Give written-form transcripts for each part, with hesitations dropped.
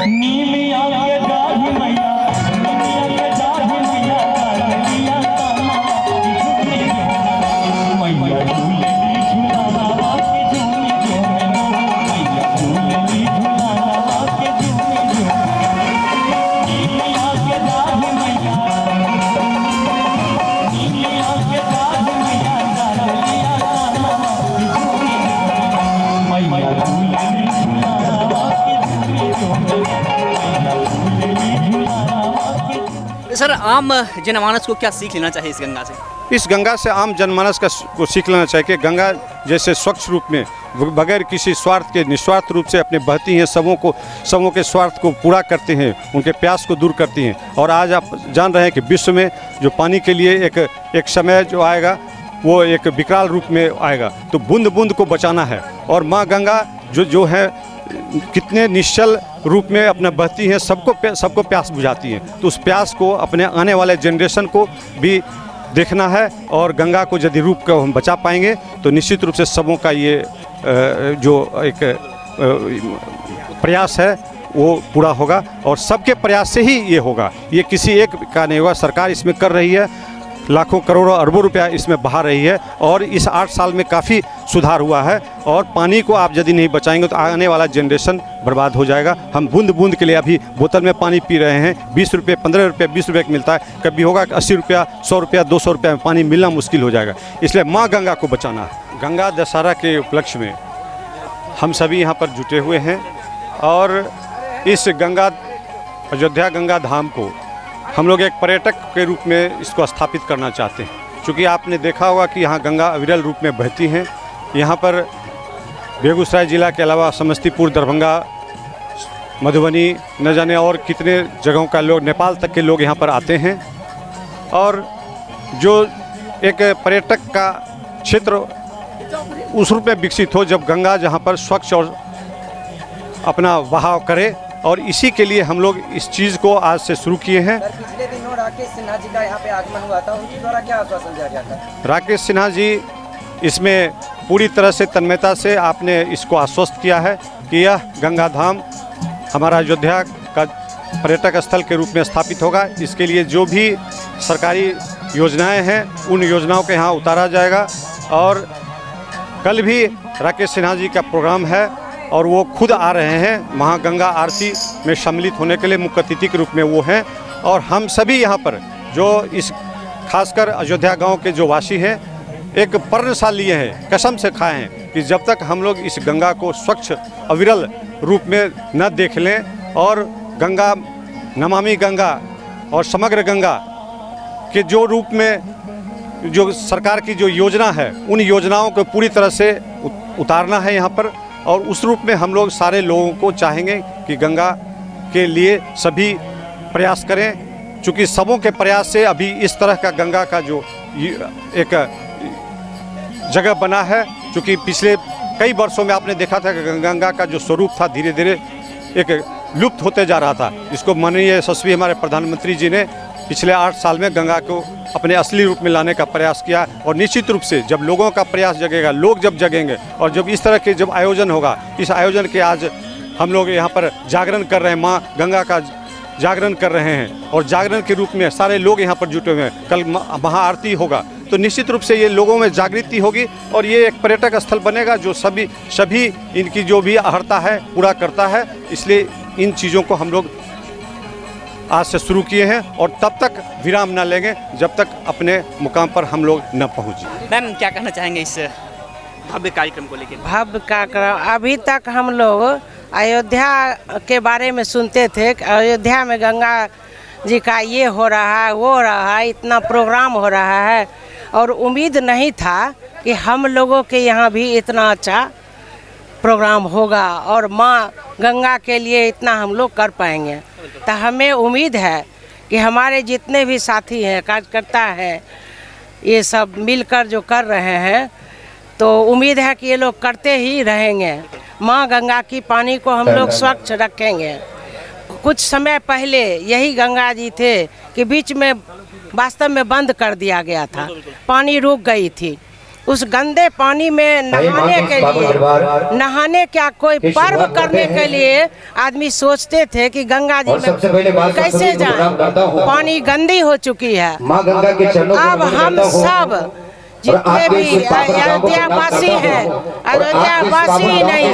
नीलिया के जाहि मैया, नीलिया के जाहि मैया, कालिया काना झूमी मैया झूलेली झूलावा के झूमी झूमी मैया झूलेली झूलावा के झूमी झूमी नीलिया के जाहि मैया, नीलिया के जाहि मैया, कालिया काना झूमी मैया झूलेली झूलावा के झूमी झूमी मैया झूलेली झूलावा के। सर, आम जनमानस को क्या सीख लेना चाहिए इस गंगा से? इस गंगा से आम जनमानस को सीख लेना चाहिए कि गंगा जैसे स्वच्छ रूप में बगैर किसी स्वार्थ के निस्वार्थ रूप से अपने बहती हैं, सबों के स्वार्थ को पूरा करते हैं, उनके प्यास को दूर करती हैं। और आज आप जान रहे हैं कि विश्व में जो पानी के लिए एक समय जो आएगा वो एक विकराल रूप में आएगा, तो बूंद बूंद को बचाना है। और माँ गंगा जो है कितने निश्चल रूप में अपना बहती हैं, सबको प्यास बुझाती हैं। तो उस प्यास को अपने आने वाले जनरेशन को भी देखना है, और गंगा को यदि रूप को हम बचा पाएंगे तो निश्चित रूप से सबों का ये जो एक प्रयास है वो पूरा होगा, और सबके प्रयास से ही ये होगा। ये किसी एक का नहीं होगा। सरकार इसमें कर रही है, लाखों करोड़ों अरबों रुपया इसमें बहा रही है, और इस 8 साल में काफ़ी सुधार हुआ है। और पानी को आप यदि नहीं बचाएंगे तो आने वाला जनरेशन बर्बाद हो जाएगा। हम बूंद बूंद के लिए अभी बोतल में पानी पी रहे हैं, 20 रुपये, 15 रुपये, 20 रुपये का मिलता है। कभी होगा कि 80 रुपया, 100 रुपया, 200 रुपया में पानी मिलना मुश्किल हो जाएगा। इसलिए माँ गंगा को बचाना है। गंगा दशहरा के उपलक्ष्य में हम सभी यहाँ पर जुटे हुए हैं, और इस अयोध्या गंगा धाम को हम लोग एक पर्यटक के रूप में इसको स्थापित करना चाहते हैं। क्योंकि आपने देखा होगा कि यहाँ गंगा अविरल रूप में बहती हैं। यहाँ पर बेगूसराय ज़िला के अलावा समस्तीपुर, दरभंगा, मधुबनी, न जाने और कितने जगहों का लोग, नेपाल तक के लोग यहाँ पर आते हैं। और जो एक पर्यटक का क्षेत्र उस रूप में विकसित हो जब गंगा जहाँ पर स्वच्छ और अपना बहाव करे, और इसी के लिए हम लोग इस चीज़ को आज से शुरू किए हैं। पिछले दिनों राकेश सिन्हा जी का यहाँ पे आगमन हुआ था, उनके द्वारा क्या आश्वासन दिया गया था? राकेश सिन्हा जी इसमें पूरी तरह से तन्मयता से आपने इसको आश्वस्त किया है कि यह गंगा धाम हमारा अयोध्या का पर्यटक स्थल के रूप में स्थापित होगा। इसके लिए जो भी सरकारी योजनाएं हैं उन योजनाओं को यहाँ उतारा जाएगा। और कल भी राकेश सिन्हा जी का प्रोग्राम है, और वो खुद आ रहे हैं महागंगा आरती में सम्मिलित होने के लिए, मुख्य अतिथि के रूप में वो हैं। और हम सभी यहाँ पर जो इस खासकर अयोध्या गांव के जो वासी हैं एक प्रण सा लिए हैं, कसम से खाए हैं कि जब तक हम लोग इस गंगा को स्वच्छ अविरल रूप में न देख लें, और गंगा, नमामि गंगा और समग्र गंगा के जो रूप में जो सरकार की जो योजना है उन योजनाओं को पूरी तरह से उतारना है यहाँ पर। और उस रूप में हम लोग सारे लोगों को चाहेंगे कि गंगा के लिए सभी प्रयास करें, चूँकि सबों के प्रयास से अभी इस तरह का गंगा का जो एक जगह बना है। चूँकि पिछले कई वर्षों में आपने देखा था कि गंगा का जो स्वरूप था धीरे धीरे एक लुप्त होते जा रहा था। इसको माननीय यशस्वी हमारे प्रधानमंत्री जी ने पिछले 8 साल में गंगा को अपने असली रूप में लाने का प्रयास किया। और निश्चित रूप से जब लोगों का प्रयास जगेगा, लोग जब जगेंगे, और जब इस तरह के जब आयोजन होगा, इस आयोजन के आज हम लोग यहाँ पर जागरण कर रहे हैं, माँ गंगा का जागरण कर रहे हैं, और जागरण के रूप में सारे लोग यहाँ पर जुटे हुए हैं। कल महाआरती होगा, तो निश्चित रूप से ये लोगों में जागृति होगी, और ये एक पर्यटक स्थल बनेगा जो सभी इनकी जो भी अहर्ता है पूरा करता है। इसलिए इन चीज़ों को हम लोग आज से शुरू किए हैं, और तब तक विराम न लेंगे जब तक अपने मुकाम पर हम लोग न पहुँचे। मैम, क्या कहना चाहेंगे इस भव्य कार्यक्रम को लेकर? भव्य कार्यक्रम, अभी तक हम लोग अयोध्या के बारे में सुनते थे कि अयोध्या में गंगा जी का ये हो रहा है, वो हो रहा है, इतना प्रोग्राम हो रहा है, और उम्मीद नहीं था कि हम लोगों के यहाँ भी इतना अच्छा प्रोग्राम होगा, और माँ गंगा के लिए इतना हम लोग कर पाएंगे। तो हमें उम्मीद है कि हमारे जितने भी साथी हैं, कार्यकर्ता हैं, ये सब मिलकर जो कर रहे हैं, तो उम्मीद है कि ये लोग करते ही रहेंगे। माँ गंगा की पानी को हम लोग स्वच्छ रखेंगे। कुछ समय पहले यही गंगा जी थे कि बीच में वास्तव में बंद कर दिया गया था, पानी रुक गई थी। उस गंदे पानी में नहाने का कोई पर्व करने के लिए आदमी सोचते थे कि गंगा जी में कैसे जाएं, पानी गंदी हो चुकी है। अब हम सब जितने भी अयोध्यावासी हैं, अयोध्यावासी ही नहीं,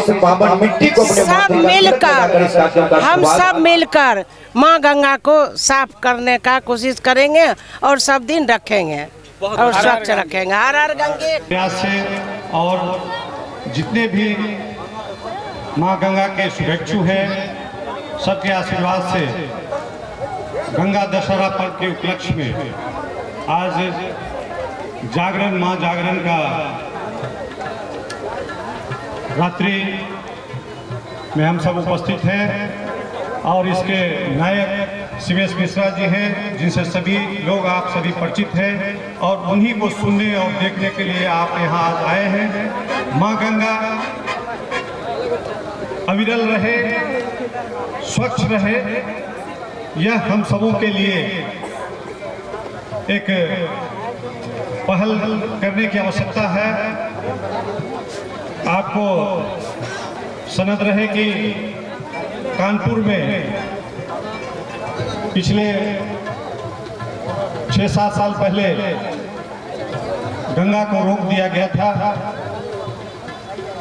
हम सब मिलकर माँ गंगा को साफ करने का कोशिश करेंगे और सब दिन रखेंगे और स्वच्छ रखेंगे। हर हर गंगे प्रयास से और जितने भी माँ गंगा के शुभेच्छु हैं, सबके आशीर्वाद से गंगा दशहरा पर्व के उपलक्ष्य में आज जागरण माँ जागरण का रात्रि में हम सब उपस्थित हैं और इसके नायक शिवेश मिश्रा जी हैं, जिनसे सभी लोग आप सभी परिचित हैं और उन्हीं को सुनने और देखने के लिए आप यहाँ आज आए हैं। माँ गंगा अविरल रहे, स्वच्छ रहे, यह हम सबों के लिए एक पहल करने की आवश्यकता है। आपको सनद रहे कि कानपुर में पिछले 6-7 साल पहले गंगा को रोक दिया गया था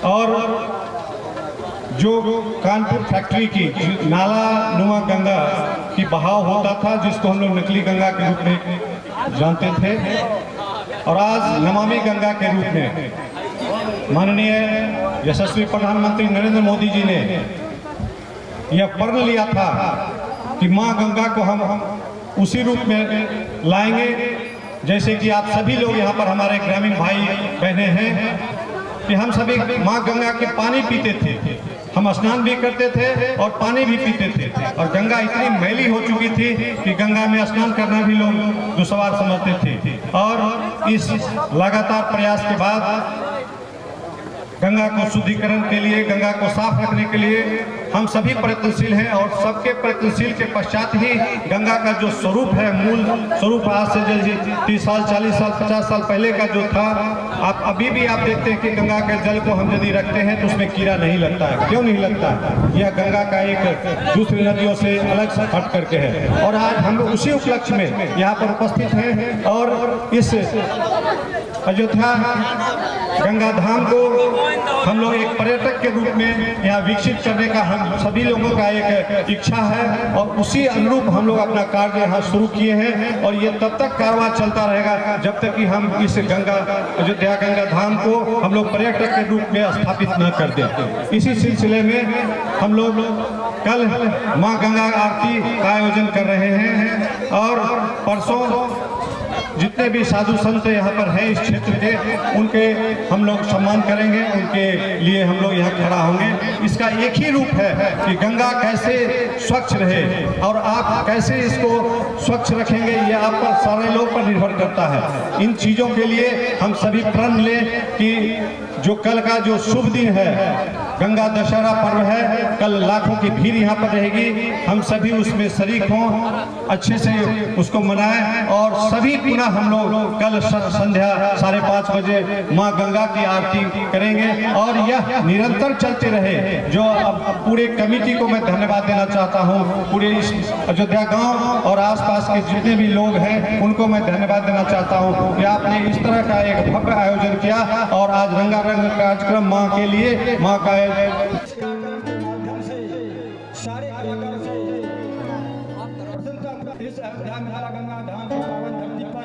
और जो कानपुर फैक्ट्री की नाला नुमा गंगा की बहाव होता था, जिसको हम लोग नकली गंगा के रूप में जानते थे, और आज नमामि गंगा के रूप में माननीय यशस्वी प्रधानमंत्री नरेंद्र मोदी जी ने यह प्रण लिया था कि मां गंगा को हम उसी रूप में लाएंगे जैसे कि आप सभी लोग यहाँ पर हमारे ग्रामीण भाई बहनें हैं कि हम सभी मां गंगा के पानी पीते थे, हम स्नान भी करते थे और पानी भी पीते थे, और गंगा इतनी मैली हो चुकी थी कि गंगा में स्नान करना भी लोग दुश्वार समझते थे। और इस लगातार प्रयास के बाद गंगा को शुद्धिकरण के लिए, गंगा को साफ रखने के लिए हम सभी प्रयत्नशील हैं और सबके प्रयत्नशील के पश्चात ही गंगा का जो स्वरूप है, मूल स्वरूप आज से जैसे 30 साल 40 साल 50 साल पहले का जो था, आप अभी भी आप देखते हैं कि गंगा के जल को हम यदि रखते हैं तो उसमें कीड़ा नहीं लगता है। क्यों नहीं लगता है? यह गंगा का एक दूसरी नदियों से अलग हट करके है। और आज हम लोग उसी उपलक्ष्य में यहाँ पर उपस्थित हैं और इस अयोध्या गंगा धाम को हम लोग एक पर्यटक के रूप में यहाँ विकसित करने का हम सभी लोगों का एक इच्छा है और उसी अनुरूप हम लोग अपना कार्य यहाँ शुरू किए हैं। और ये तब तक कारवां चलता रहेगा जब तक कि हम इस गंगा अयोध्या गंगा धाम को हम लोग पर्यटक के रूप में स्थापित न कर दें। इसी सिलसिले में हम लोग कल माँ गंगा आरती का आयोजन कर रहे हैं और परसों जितने भी साधु संत यहाँ पर हैं इस क्षेत्र के, उनके हम लोग सम्मान करेंगे, उनके लिए हम लोग यहाँ खड़ा होंगे। इसका एक ही रूप है कि गंगा कैसे स्वच्छ रहे और आप कैसे इसको स्वच्छ रखेंगे, ये आप पर सारे लोग पर निर्भर करता है। इन चीज़ों के लिए हम सभी प्रण लें कि जो कल का जो शुभ दिन है, गंगा दशहरा पर्व है, कल लाखों की भीड़ यहाँ पर रहेगी, हम सभी उसमें शरीक हों, अच्छे से उसको मनाएं और सभी पुनः हम लोग कल संध्या 5:30 बजे माँ गंगा की आरती करेंगे और यह निरंतर चलते रहे। जो अब पूरे कमेटी को मैं धन्यवाद देना चाहता हूँ, पूरे इस अयोध्या गाँव और आसपास के जितने भी लोग हैं उनको मैं धन्यवाद देना चाहता हूँ कि आपने इस तरह का एक भव्य आयोजन किया और आज रंगारंग कार्यक्रम माँ के लिए, माँ का सारे कलाकारों से इस अयोध्या में गंगा धाम की पावन धरती पर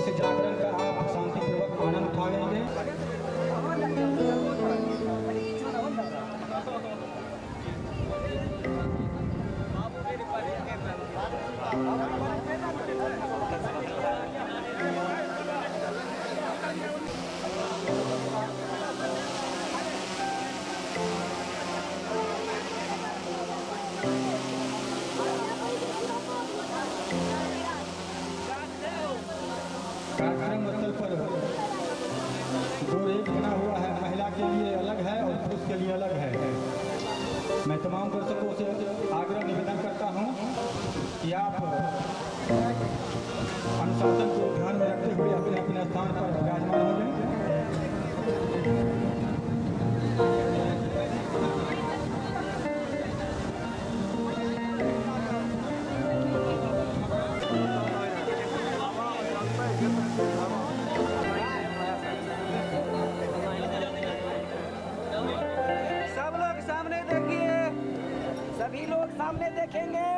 इस जागरण का आप शांतिपूर्वक आनंद उठाएंगे। कार्यक्रम स्थल पर दो रेक बना हुआ है, महिला के लिए अलग है और पुरुष के लिए अलग है। मैं तमाम दर्शकों से आग्रह निवेदन करता हूं कि आप अनुशासन को ध्यान में रखते हुए अपने अपने स्थान पर विराजमान हो जाएं। सब लोग सामने देखिए, सभी लोग सामने देखेंगे।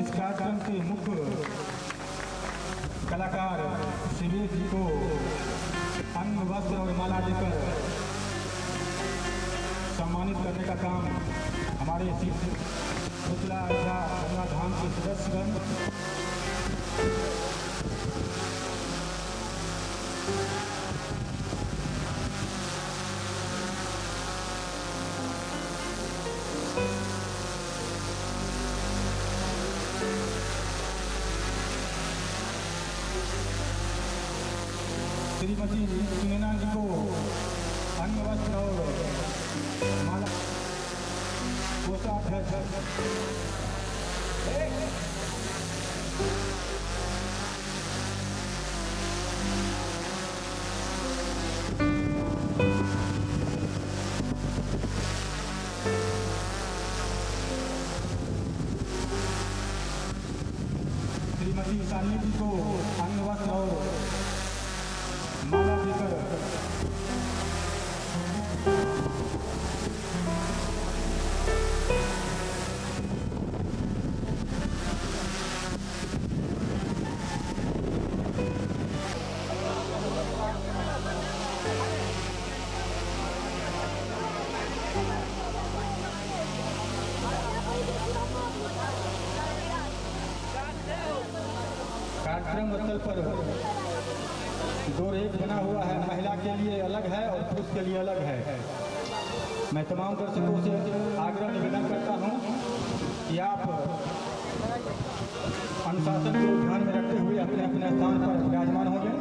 इस कार्यक्रम के मुख्य कलाकार शिविर जी को अंग वस्त्र और माला देकर सम्मानित करने का काम हमारे शीतला गंगा धाम के सदस्यगण श्रीमती सुनैना जी को अंग वस्त्र और माला कोषाध्यक्ष श्रीमती शालिनी जी को अंग वस्त्र और माला देकर कार्यक्रम स्थल पर दो रेक बना हुआ है, महिला के लिए अलग है और पुरुष के लिए अलग है। मैं तमाम दर्शकों से आग्रह निवेदन करता हूं कि आप अनुशासन को ध्यान में रखते हुए अपने अपने स्थान पर विराजमान हो जाएं।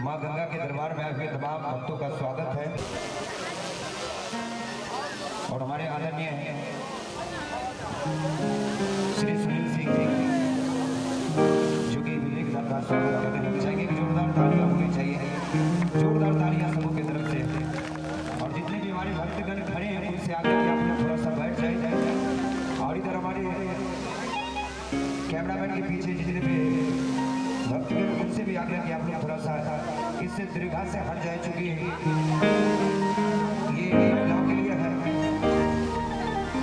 माँ गंगा के दरबार में आए हुए तमाम भक्तों का स्वागत है और हमारे आदरणीय श्री सुनील सिंह जी जो कि विवेक साथ का स्वागत करते हैं। चाहेंगे कि जोरदार तालियां होनी चाहिए, जोरदार तालियां सबों की तरफ से। और जितने भी हमारे भक्तगण खड़े हैं उनसे आगे कि आप लोग थोड़ा सा बैठ जाए। और इधर हमारे कैमरामैन के पीछे जितने भी भक्तगण उनसे भी आगे कि आप लोग थोड़ा सा इससे दीर्घा से हट जाए, चूंकि ये महिलाओं के लिए है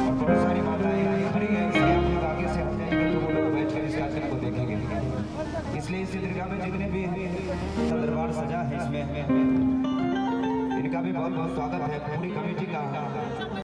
और बहुत सारी माताएं खड़ी हैं, इसलिए आप लोग आगे से हट जाएंगे तो वो लोग बैठकर इस कार्यक्रम को देखेंगे। इसलिए इस दीर्घा में जितने भी दरबार सजा है इसमें इनका भी बहुत बहुत स्वागत है पूरी कमेटी का।